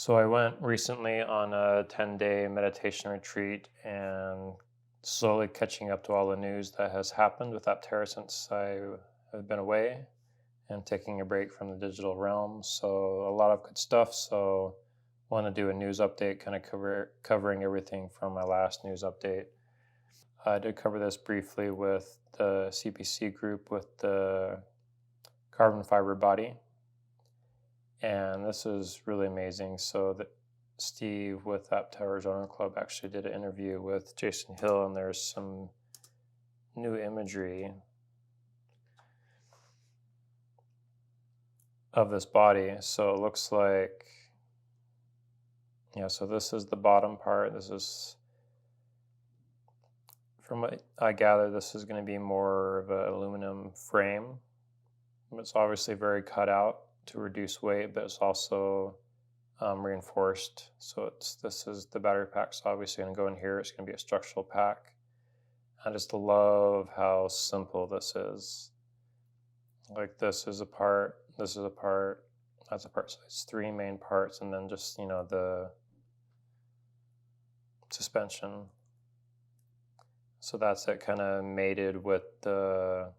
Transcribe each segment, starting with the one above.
So I went recently on a 10-day meditation retreat and slowly catching up to all the news that has happened with Aptera since I have been away and taking a break from the digital realm. So a lot of good stuff. So want to do a news update, kind of covering everything from my last news update. I did cover this briefly with the CPC group with the carbon fiber body. And this is really amazing. So that Steve with Aptera's Owner Club actually did an interview with Jason Hill, and there's some new imagery of this body. So it looks like, so this is the bottom part. This is, from what I gather, this is going to be more of an aluminum frame. It's obviously very cut out to reduce weight, but it's also reinforced. So this is the battery pack's obviously going to go in here. It's going to be a structural pack. I just love how simple this is. Like this is a part, this is a part, that's a part. So it's three main parts, and then just the suspension. So that's it, kind of mated with the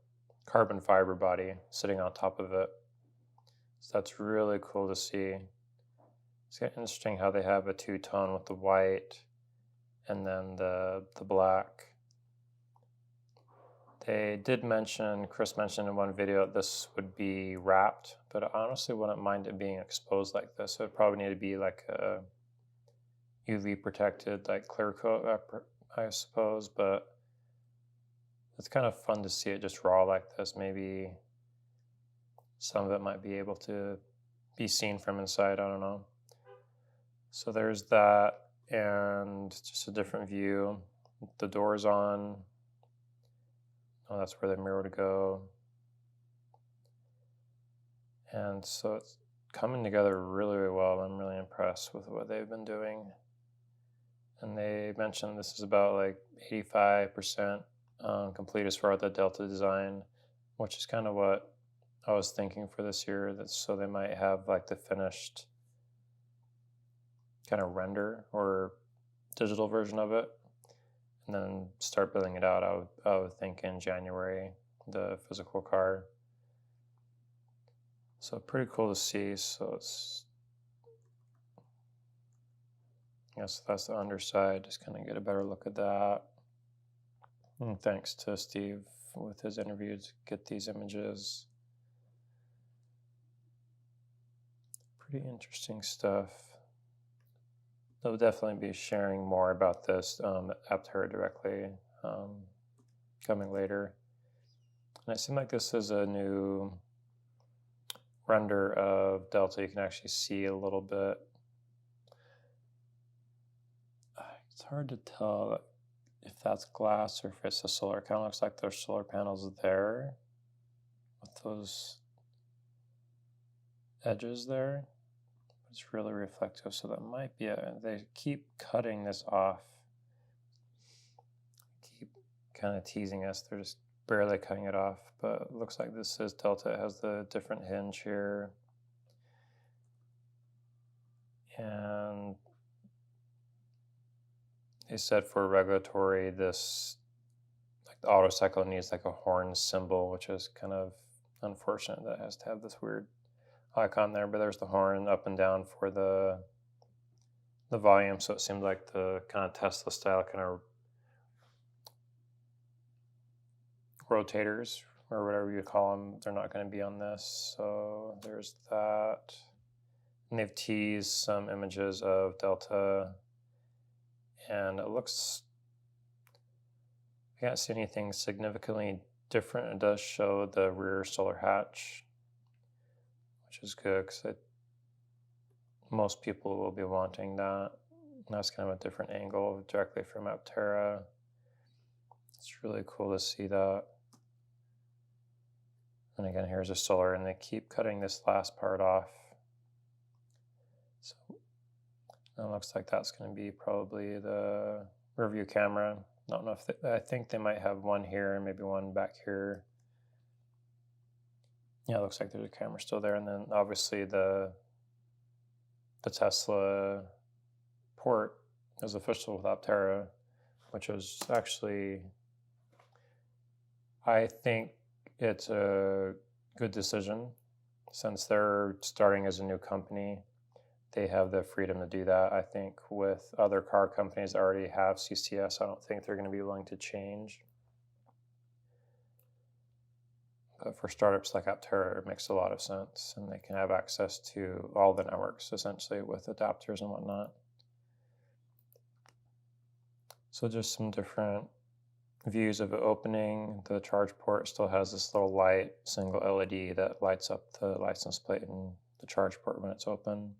carbon fiber body sitting on top of it. So that's really cool to see. It's kind of interesting how they have a two-tone with the white and then the black. They did mention, Chris mentioned in one video, that this would be wrapped, but I honestly wouldn't mind it being exposed like this. So it would probably need to be like a UV protected, like clear coat, I suppose, but it's kind of fun to see it just raw like this. Maybe some of it might be able to be seen from inside, I don't know. So there's that, and just a different view. The door's on. Oh, that's where the mirror would go. And so it's coming together really, really well. I'm really impressed with what they've been doing. And they mentioned this is about like 85% complete as far as the Delta design, which is kind of what I was thinking for this year. So they might have like the finished kind of render or digital version of it, and then start building it out. I would think in January, the physical car. So pretty cool to see. So it's, so that's the underside. Just kind of get a better look at that. And thanks to Steve with his interview to get these images. Pretty interesting stuff. They'll definitely be sharing more about this Aptera directly coming later. And it seemed like this is a new render of Delta. You can actually see a little bit. It's hard to tell if that's glass or if it's a solar. Kind of looks like there's solar panels there with those edges there. It's really reflective, so that might be it. They keep cutting this off. Keep kind of teasing us. They're just barely cutting it off, but it looks like this is Delta. It has the different hinge here. And they said for regulatory, this, like the auto cycle needs like a horn symbol, which is kind of unfortunate that it has to have this weird icon there, but there's the horn up and down for the volume. So it seemed like the kind of Tesla style kind of rotators or whatever you call them, they're not going to be on this. So there's that. And they've teased some images of Delta, and it looks, I can't see anything significantly different. It does show the rear solar hatch, which is good because most people will be wanting that. And that's kind of a different angle directly from Aptera. It's really cool to see that. And again, here's a solar, and they keep cutting this last part off. So it looks like that's going to be probably the rear view camera. I don't know if I think they might have one here and maybe one back here. Yeah, it looks like there's a camera still there, and then obviously the the Tesla port is official with Aptera, which is actually, I think it's a good decision since they're starting as a new company. They have the freedom to do that. I think with other car companies that already have CCS, I don't think they're going to be willing to change. But for startups like Aptera, it makes a lot of sense, and they can have access to all the networks essentially with adapters and whatnot. So just some different views of it opening. The charge port still has this little light, single LED that lights up the license plate and the charge port when it's open.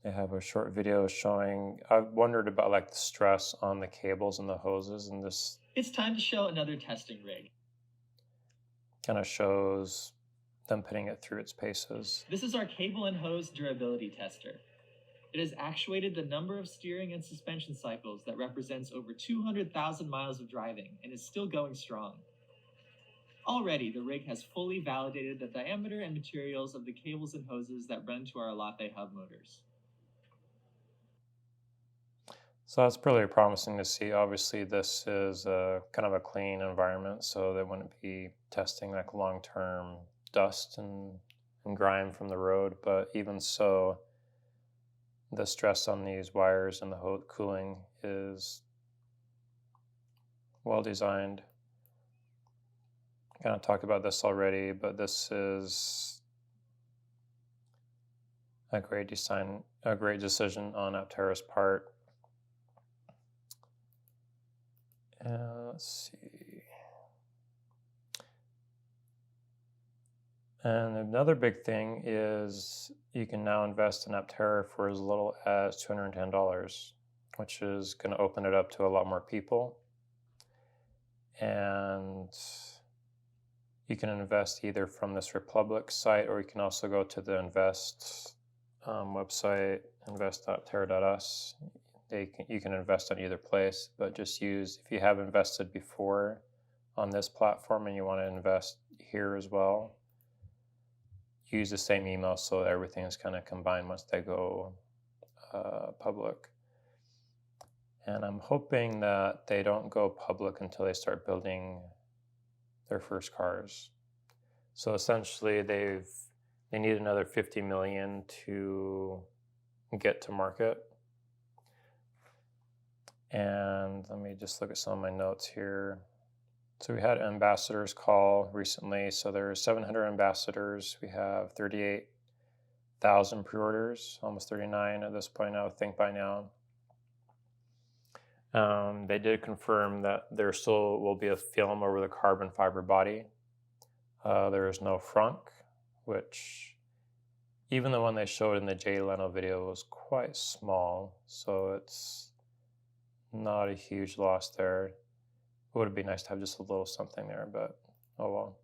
They have a short video showing, I've wondered about like the stress on the cables and the hoses, and this It's time to show another testing rig. kind of shows them putting it through its paces. This is our cable and hose durability tester. It has actuated the number of steering and suspension cycles that represents over 200,000 miles of driving and is still going strong. Already, the rig has fully validated the diameter and materials of the cables and hoses that run to our latte hub motors. So that's pretty promising to see. Obviously, this is kind of a clean environment, so they wouldn't be testing like long-term dust and grime from the road. But even so, the stress on these wires and the cooling is well designed. Kind of talked about this already, but this is a great decision on Aptera's part. Let's see. And another big thing is you can now invest in Aptera for as little as $210, which is going to open it up to a lot more people. And you can invest either from this Republic site, or you can also go to the Invest website, invest.aptera.us. You can invest on either place, but just use, if you have invested before on this platform and you want to invest here as well, use the same email so everything is kind of combined once they go public. And I'm hoping that they don't go public until they start building their first cars. So essentially they need another 50 million to get to market. And let me just look at some of my notes here. So we had ambassadors call recently. So there are 700 ambassadors. We have 38,000 pre-orders, almost 39 at this point, I would think by now. They did confirm that there still will be a film over the carbon fiber body. There is no frunk, which even the one they showed in the Jay Leno video was quite small. So it's not a huge loss there. It would be nice to have just a little something there, but oh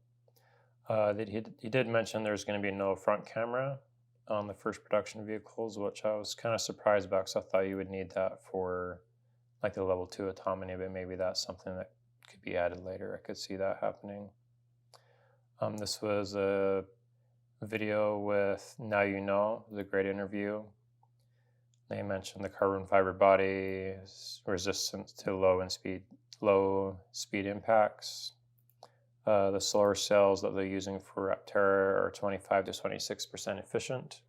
well. He did mention there's going to be no front camera on the first production vehicles, which I was kind of surprised about because I thought you would need that for like the level 2 autonomy, but maybe that's something that could be added later. I could see that happening. This was a video with Now You Know. It was a great interview. They mentioned the carbon fiber body is resistant to low speed impacts. The solar cells that they're using for Aptera are 25 to 26% efficient,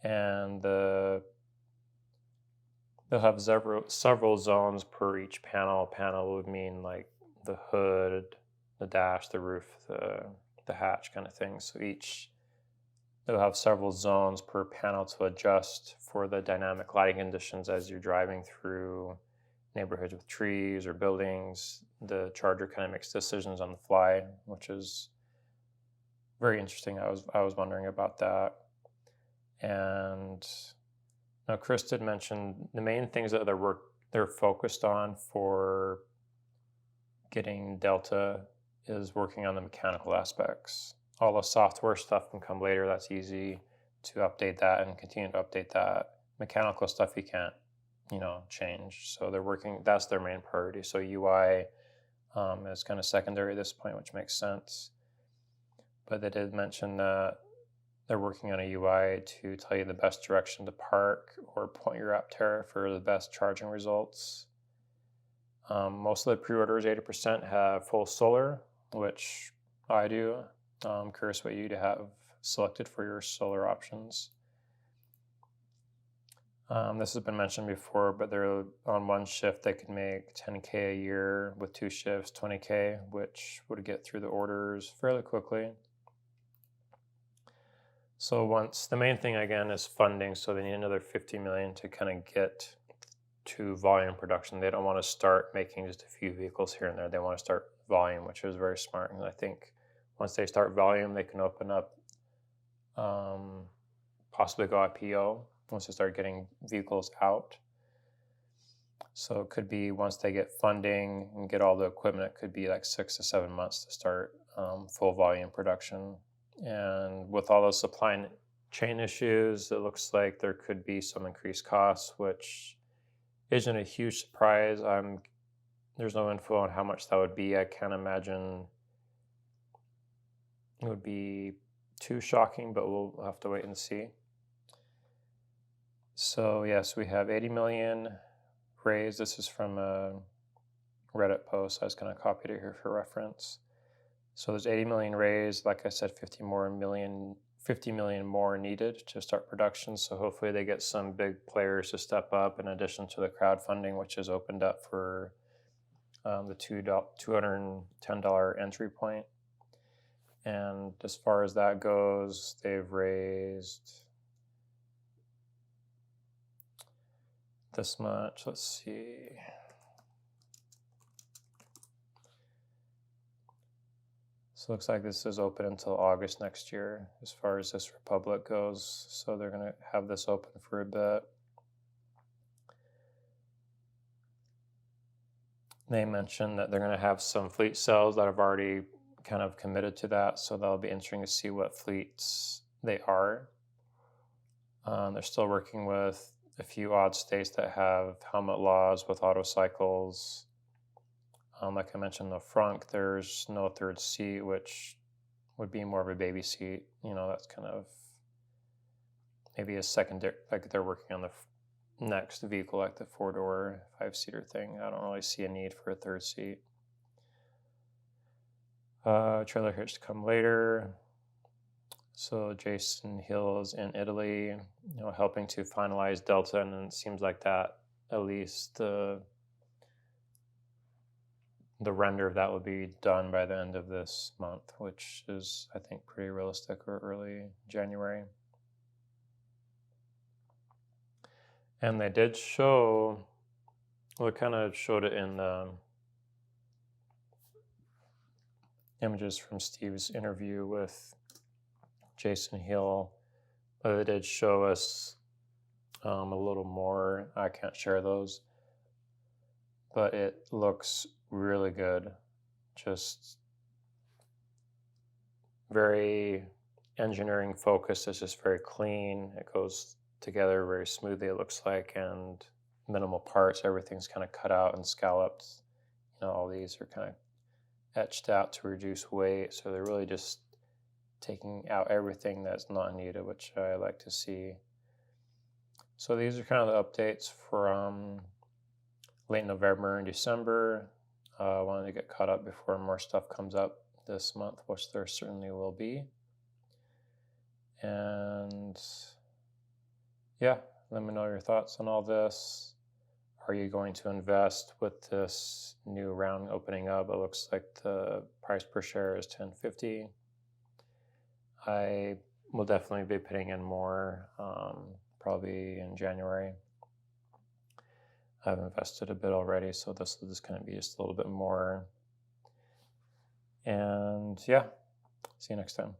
and they'll have several zones per each panel. Panel would mean like the hood, the dash, the roof, the hatch kind of thing. So they'll have several zones per panel to adjust for the dynamic lighting conditions as you're driving through neighborhoods with trees or buildings. The charger kind of makes decisions on the fly, which is very interesting. I was wondering about that. And now Chris did mention the main things that they're focused on for getting Delta is working on the mechanical aspects. All the software stuff can come later. That's easy to update that and continue to update that. Mechanical stuff you can't, change. So they're working, that's their main priority. So UI is kind of secondary at this point, which makes sense. But they did mention that they're working on a UI to tell you the best direction to park or point your Aptera for the best charging results. Most of the pre-orders, 80%, have full solar, which I do. I'm curious what you'd have selected for your solar options. This has been mentioned before, but they're on one shift, they could make 10K a year. With 2 shifts, 20K, which would get through the orders fairly quickly. So once, the main thing again is funding. So they need another 50 million to kind of get to volume production. They don't want to start making just a few vehicles here and there. They want to start volume, which is very smart. And I think once they start volume, they can open up, possibly go IPO once they start getting vehicles out. So it could be once they get funding and get all the equipment, it could be like 6 to 7 months to start full volume production. And with all those supply chain issues, it looks like there could be some increased costs, which isn't a huge surprise. There's no info on how much that would be. I can't imagine it would be too shocking, but we'll have to wait and see. So yes, we have 80 million raised. This is from a Reddit post. I was going to copy it here for reference. So there's 80 million raised. Like I said, 50 million more needed to start production. So hopefully they get some big players to step up in addition to the crowdfunding, which is opened up for the $210 entry point. And as far as that goes, they've raised this much. Let's see. So it looks like this is open until August next year as far as this Republic goes. So they're going to have this open for a bit. They mentioned that they're going to have some fleet sales that have already kind of committed to that. So that'll be interesting to see what fleets they are. They're still working with a few odd states that have helmet laws with auto cycles. Like I mentioned, the front, there's no third seat, which would be more of a baby seat. You know, that's kind of maybe a secondary, like they're working on the next vehicle, like the 4-door, 5-seater thing. I don't really see a need for a third seat. Trailer hitch to come later. So Jason Hill is in Italy, helping to finalize Delta, and it seems like that, at least the render of that will be done by the end of this month, which is, I think, pretty realistic, or early January. And they did show, well, it kind of showed it in the images from Steve's interview with Jason Hill, but they did show us a little more. I can't share those, but it looks really good. Just very engineering focused. It's just very clean. It goes together very smoothly, it looks like, and minimal parts. Everything's kind of cut out and scalloped. All these are kind of etched out to reduce weight. So they're really just taking out everything that's not needed, which I like to see. So these are kind of the updates from late November and December. I wanted to get caught up before more stuff comes up this month, which there certainly will be. And yeah, let me know your thoughts on all this. Are you going to invest with this new round opening up? It looks like the price per share is $10.50. I will definitely be putting in more, probably in January. I've invested a bit already, so this will just kind of be just a little bit more. And yeah, see you next time.